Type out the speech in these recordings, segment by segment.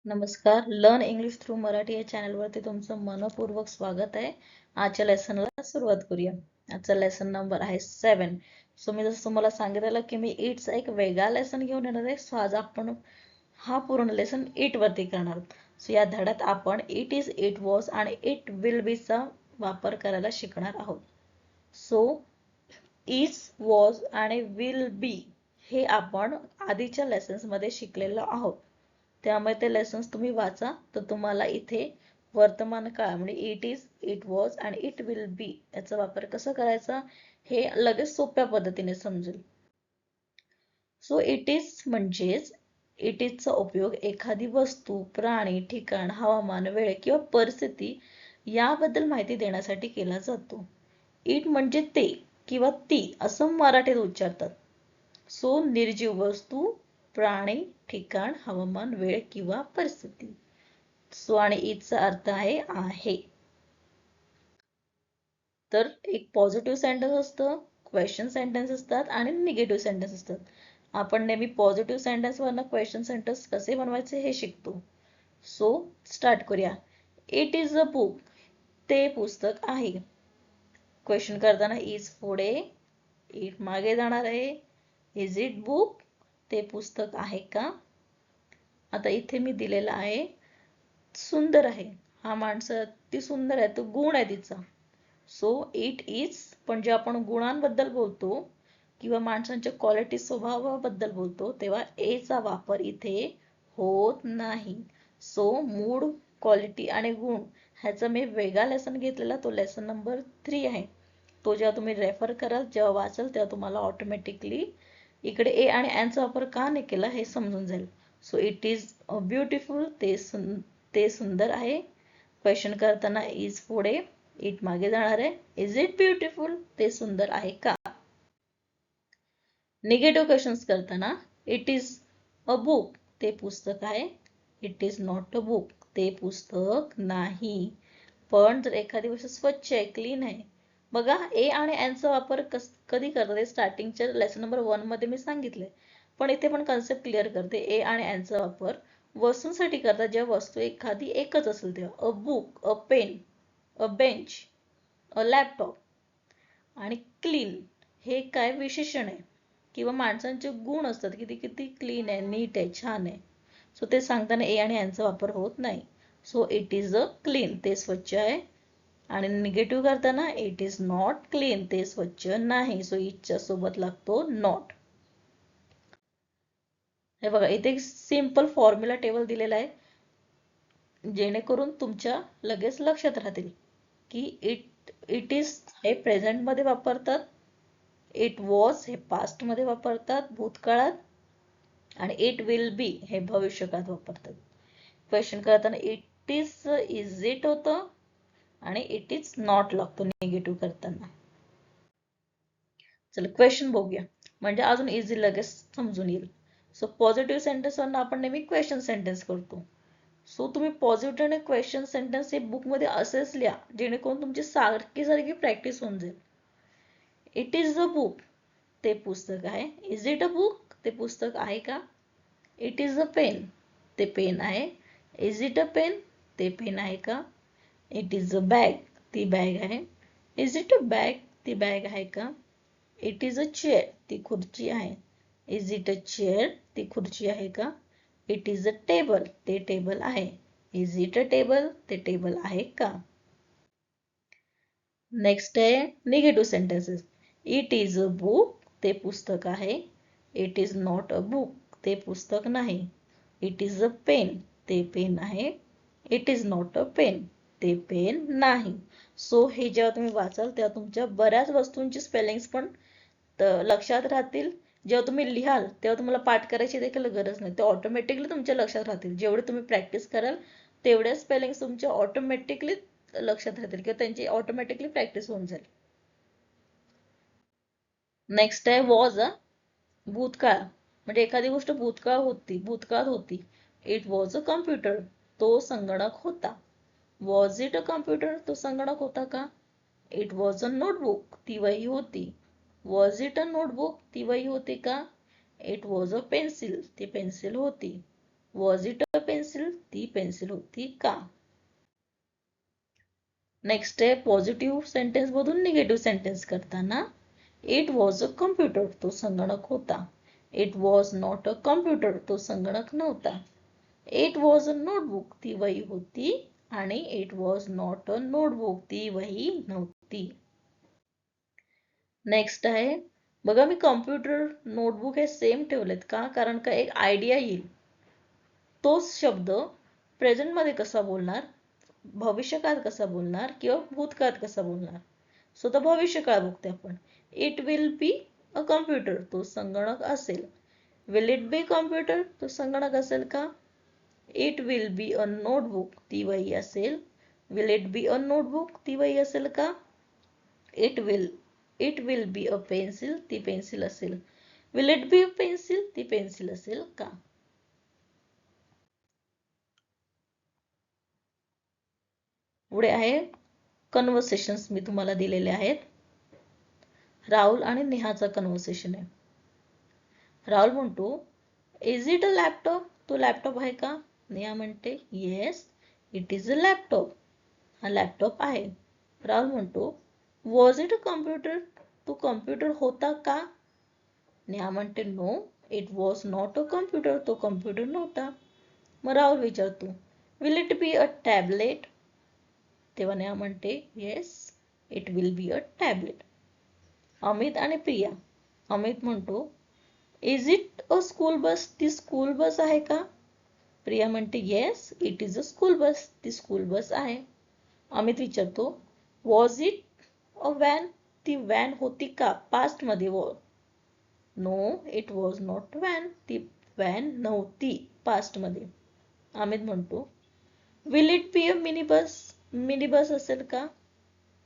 नमस्कार. Learn English through Marathi या चॅनलवरती तुमचं मनपूर्वक स्वागत आहे. आजच्या लेसनला सुरुवात करूया. आजचा लेसन नंबर आहे 7. सो मी जसं तुम्हाला सांगितलेलं की मी इटचा एक वेगळा लेसन घेऊन येणार आहे. सो आज आपण हा पूर्ण लेसन इट वरती करणार आहोत. सो या धड्यात आपण इट इज, इट वॉज आणि इट विल बी चा वापर करायला शिकणार आहोत. सो इज, वॉज आणि विल बी हे आपण आधीच्या लेसन्स मध्ये शिकलेलो आहोत. त्यामुळे ते लेसन्स तुम्ही वाचा तर तुम्हाला इथे वर्तमान काळ म्हणजे इट इज, इट वॉज आणि इट विल बी याचा वापर कसा करायचा हे लगेच सोप्या पद्धतीने समजेल. सो इट इज म्हणजेच इट इजचा उपयोग एखादी वस्तू, प्राणी, ठिकाण, हवामान, वेळ किंवा परिस्थिती याबद्दल माहिती देण्यासाठी केला जातो. इट म्हणजे ते किंवा ती असं मराठीत उच्चारतात. सो निर्जीव वस्तू, प्राणी, ठिकाण, हवामान, वेळ किंवा परिस्थिती. सो आणि इटचा अर्थ आहे. तर एक पॉझिटिव्ह सेंटेन्स असतं, क्वेश्चन सेंटेन्स असतात आणि निगेटिव्ह सेंटेन्स असतात. आपण नेहमी पॉझिटिव्ह सेंटेन्स वरनं क्वेश्चन सेंटेन्स कसे बनवायचे हे शिकतो. सो स्टार्ट करूया. It is a book. ते पुस्तक आहे. क्वेश्चन करताना इज पुढे, इट मागे जाणार आहे. Is it book? ते पुस्तक आहे का? आता इथे मी दिलेला आहे सुंदर आहे. हा माणसं ती सुंदर आहे, तो गुण आहे तिचा. सो इट इज पण जे आपण गुणांबद्दल बोलतो किंवा माणसांच्या क्वालिटी स्वभावाबद्दल बोलतो तेव्हा ए चा वापर इथे होत नाही. सो मूड, क्वालिटी आणि गुण ह्याचा मी वेगळा लेसन घेतलेला, तो लेसन नंबर 3 आहे. तो जेव्हा तुम्ही रेफर कराल, जेव्हा वाचाल तेव्हा तुम्हाला ऑटोमॅटिकली इकडे ए आणि एनचा वापर का नाही केला हे समजून जाईल. सो इट इज ब्युटिफुल, ते सुंदर आहे. क्वेश्चन करताना इज पुढे, इट मागे जाणार आहे. Is it beautiful? ते सुंदर आहे का? निगेटिव्ह क्वेश्चन्स करताना इट इज अ बुक. ते पुस्तक आहे. It is not a book. ते पुस्तक नाही. पण जर एखादी गोष्ट स्वच्छ आहे, क्लीन आहे, बघा ए आणि एनचा वापर कधी करतात स्टार्टिंगच्या लेसन नंबर 1 मध्ये मी सांगितले. पण इथे पण कन्सेप्ट क्लिअर करते. ए आणि एनचा वापर वस्तूंसाठी करतात जेव्हा वस्तू एखादी एकच असेल तेव्हा. A book, a pen, a bench, a laptop. आणि क्लीन हे काय विशेषण आहे किंवा माणसांचे गुण असतात की ती किती क्लीन आहे, नीट आहे, छान आहे. सो ते सांगताना ए आणि एनचा वापर होत नाही. So it is a clean, ते स्वच्छ आहे. आणि निगेटिव्ह करताना इट इज नॉट क्लीन, ते स्वच्छ नाही. सो इटच्या सोबत लागतो नॉट. हे बघा इथे सिंपल फॉर्म्युला टेबल दिलेला आहे जेणेकरून तुमच्या लगेच लक्षात राहतील की इट इज हे प्रेझेंट मध्ये वापरतात, इट वॉज हे पास्ट मध्ये वापरतात भूतकाळात, आणि इट विल बी हे भविष्यकाळात वापरतात. क्वेश्चन करताना इट इज इट होतं आणि इट इज नॉट लागतो निगेटिव्ह करताना. चला क्वेश्चन बघूया म्हणजे अजून इझी लगेच समजून येईल. सो पॉझिटिव्ह सेंटेन्स वरनं आपण नेहमी क्वेश्चन सेंटेन्स करतो. सो तुम्ही पॉझिटिव्ह आणि क्वेश्चन सेंटेन्स हे बुक मध्ये असेच लिहा जेणेकरून तुमची सारखी प्रॅक्टिस होऊन जाईल. इट इज अ बुक, ते पुस्तक आहे. Is it a book? ते पुस्तक आहे का? इट इज अ पेन, ते पेन आहे. Is it a pen? ते पेन आहे का? इट इज अ बॅग, ती बॅग आहे. Is it a bag? ती बॅग आहे का? इट इज अ चेअर, ती खुर्ची आहे. Is it a chair? ती खुर्ची आहे का? इट इज अ टेबल, ते टेबल आहे. Is it a table? ते टेबल आहे का? नेक्स्ट आहे negative sentences. It is a book, ते पुस्तक आहे. It is not a book, ते पुस्तक नाही. इट इज अ पेन, ते पेन आहे. It is not a pen, ते पेन नाही. सो हे जेव्हा तुम्ही वाचाल तेव्हा तुमच्या बऱ्याच वस्तूंची स्पेलिंग्स पण लक्षात राहतील. जेव्हा तुम्ही लिहाल तेव्हा तुम्हाला पाठ करायची देखील गरज नाही, ते ऑटोमॅटिकली तुमच्या लक्षात राहतील. जेवढे तुम्ही प्रॅक्टिस कराल तेवढ्या स्पेलिंग तुमच्या ऑटोमॅटिकली लक्षात राहतील किंवा त्यांची ऑटोमॅटिकली प्रॅक्टिस होऊन जाईल. नेक्स्ट आहे वॉज. भूतकाळ म्हणजे एखादी गोष्ट भूतकाळात होती. इट वॉज अ कम्प्युटर, तो संगणक होता. Was it a computer? तो संगणक होता का? इट वॉज अ नोटबुक, ती वही होती. Was it a notebook? ती वही होती का? इट वॉज अ पेन्सिल, ती पेन्सिल होती. वॉज इट अ पेन्सिल ती पेन्सिल होती का? नेक्स्ट आहे पॉझिटिव्ह सेंटेन्स मधून निगेटिव्ह सेंटेन्स करताना इट वॉज अ कम्प्युटर तो संगणक होता. It was not a computer तो संगणक नव्हता. इट वॉज अ नोटबुक ती वही होती आणि it was not a notebook ती वही नव्हती. नेक्स्ट आहे बघा मी कम्प्युटर नोटबुक हे सेम ठेवलेत का? कारण का एक आयडिया येईल. तोच शब्द प्रेझेंट मध्ये कसा बोलणार, भविष्यकाळात कसा बोलणार किंवा भूतकाळात कसा बोलणार. सो तर भविष्यकाळ बघते आपण. It will be a computer तो संगणक असेल. विल इट बी कम्प्युटर तो संगणक असेल का? It will be a notebook ती वही असेल. Will it be a notebook ती वही असेल का? It will be a pencil ती पेन्सिल असेल. Will it be a pencil ती पेन्सिल असेल का? पुढे आहे कन्व्हर्सेशन्स मी तुम्हाला दिलेले आहेत. राहुल आणि नेहाचा कन्व्हर्सेशन आहे. राहुल म्हणतो इज इट अ लॅपटॉप तो लॅपटॉप आहे का? नेहा म्हणते yes it is a laptop हा लॅपटॉप आहे. राहुल म्हणतो वॉज इट अ कम्प्युटर तो कम्प्युटर होता का? नेहा म्हणते no it was not a computer तो कम्प्युटर नव्हता. मग राहुल विचारतो will it be a tablet तेव्हा नेहा म्हणते yes it will be a tablet. Amit आणि प्रिया. अमित म्हणतो is it a school bus ती स्कूल बस आहे का? प्रिया म्हणते yes it is a school bus ती स्कूल बस आहे. अमित विचारतो वॉज इट अ व्हॅन ती व्हॅन होती का? पास्ट मध्ये no it was not van ती व्हॅन नव्हती पास्ट मध्ये. अमित म्हणतो will it be a mini bus mini bus असेल का?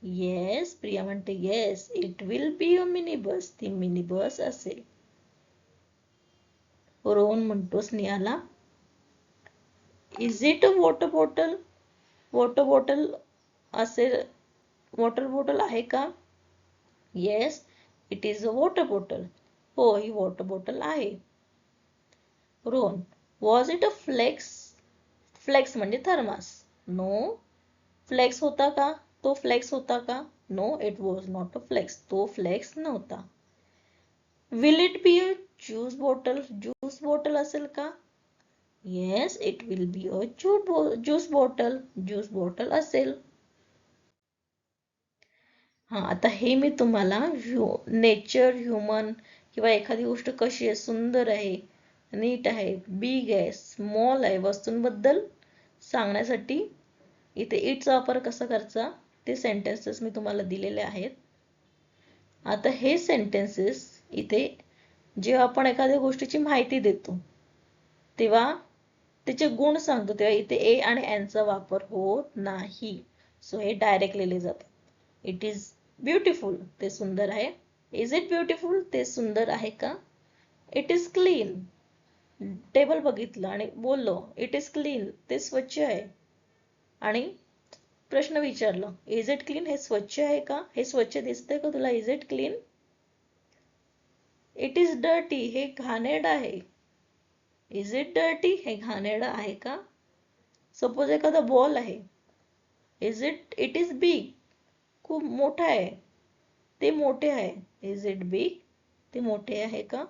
येस प्रिया म्हणते yes it will be a mini bus ती मिनी बस असेल. रोहन म्हणतो स्नेहाला is it a water bottle water bottle असेल वॉटर बॉटल आहे का? Yes it is a water bottle हो ही वॉटर बॉटल आहे. Rohan was it a flask flask म्हणजे थर्मास. नो फ्लेक्स होता का? तो फ्लेक्स होता का? No it was not a flask तो फ्लेक्स नव्हता. Will it be a juice bottle juice bottle असेल का? Yes it will be a juice bottle juice bottle असेल. हा आता हे मी तुम्हाला नेचर ह्युमन किंवा एखादी गोष्ट कशी आहे सुंदर आहे नीट आहे बिग आहे स्मॉल आहे वस्तूंबद्दल सांगण्यासाठी इथे इटचा वापर कसा करायचा ते सेंटेन्सेस मी तुम्हाला दिलेले आहेत. आता हे सेंटेन्सेस इथे जेव्हा आपण एखाद्या गोष्टीची माहिती देतो तेव्हा त्याचे गुण सांगतो तेव्हा इथे ए आणि एनचा वापर होत नाही. सो हे डायरेक्ट लिहिले जातात. इट इज ब्युटिफुल ते सुंदर आहे. इज इट ब्युटिफुल ते सुंदर आहे का? इट इज क्लीन टेबल बघितलं आणि बोललो इट इज क्लीन ते स्वच्छ आहे. आणि प्रश्न विचारला इज इट क्लीन हे स्वच्छ आहे का? हे स्वच्छ दिसतंय का तुला? Is it clean? It is dirty हे घाणेरडं आहे. इज इट डर्टी हे घाणेरडं आहे का? सपोज एखादा बॉल आहे. इट इज बिग खूप मोठा आहे. ते मोठे आहे. इज इट बिग ते मोठे आहे का?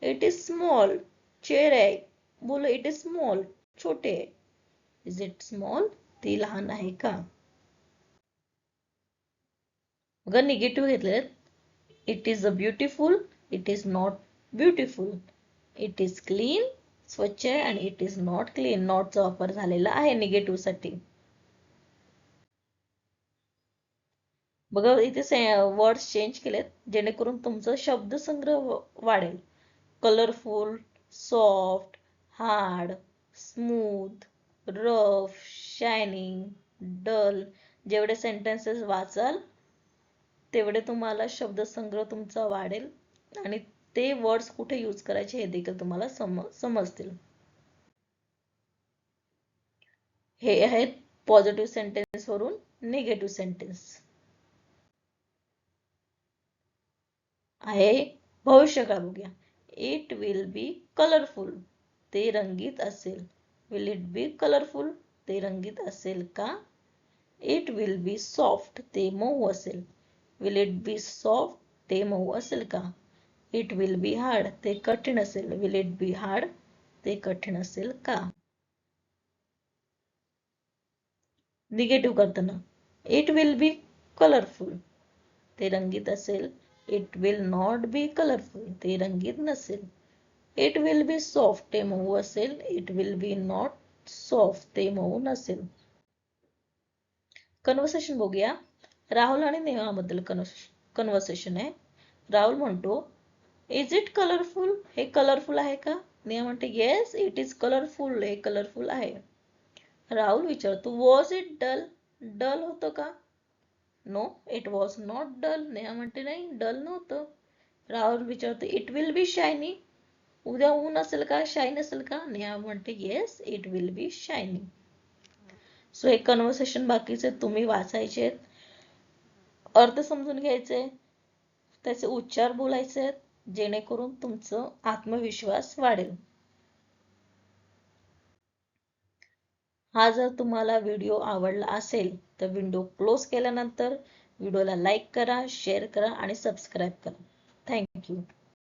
इट इज स्मॉल चेअर आहे. बोलो इट इज स्मॉल छोटे आहे. इज इट स्मॉल ते लहान आहे का? अगर निगेटिव्ह घेतले it is a beautiful it is not beautiful. It is clean स्वच्छ आहे आणि इट इज नॉट क्लीन नॉटचा वापर झालेला आहे निगेटिव्ह साठी. बघा इथे वर्ड्स चेंज केलेत जेणेकरून तुमचा शब्दसंग्रह वाढेल. Colourful soft hard smooth rough shining dull जेवढे सेंटेन्सेस वाचाल तेवढे तुम्हाला शब्दसंग्रह तुमचा वाढेल आणि ते वर्ड्स कुठे यूज करायचे हे देखील तुम्हाला समजतील. हे आहेत पॉझिटिव्ह सेंटेन्स वरून निगेटिव्ह सेंटेन्स. आहे भविष्यकाळ बघूया. इट विल बी कलरफुल ते रंगीत असेल. विल इट बी कलरफुल, ते रंगीत असेल का? इट विल बी सॉफ्ट, ते मऊ असेल. विल इट बी सॉफ्ट, ते मऊ असेल का? इट विल बी हार्ड, ते कठीण असेल. विल इट बी हार्ड, ते कठीण असेल का? निगेटिव्ह करताना इट विल बी कलरफुल, ते रंगीत असेल. It will not be colourful, ते रंगीत नसेल. इट विल बी सॉफ्ट, ते मऊ असेल. It will B not soft, ते मऊ नसेल. कन्व्हर्सेशन बघूया. राहुल आणि नेहाबद्दल कन्व्हर्सेशन आहे. राहुल म्हणतो, इज इट कलरफुल, हे कलरफुल आहे का? नेहा म्हणते, येस इट इज कलरफुल, हे कलरफुल आहे. राहुल विचारतो, वॉज इट डल, डल होतं का? No it was not dull. Neha म्हणते, नाही डल नव्हतं. राहुल विचारतो, इट विल बी शायनी, उद्या ऊन असेल का, शाईन असेल का? नेहा म्हणते, yes it will B shiny. So हे कन्व्हर्सेशन बाकीचे तुम्ही वाचायचे, अर्थ समजून घ्यायचे, त्याचे उच्चार बोलायचे, जेणेकरून तुमचं आत्मविश्वास वाढेल. हा जर तुम्हाला व्हिडिओ आवडला असेल तर व्हिडिओ क्लोज केल्यानंतर व्हिडिओला लाईक करा, शेअर करा आणि सबस्क्राईब करा. थँक्यू.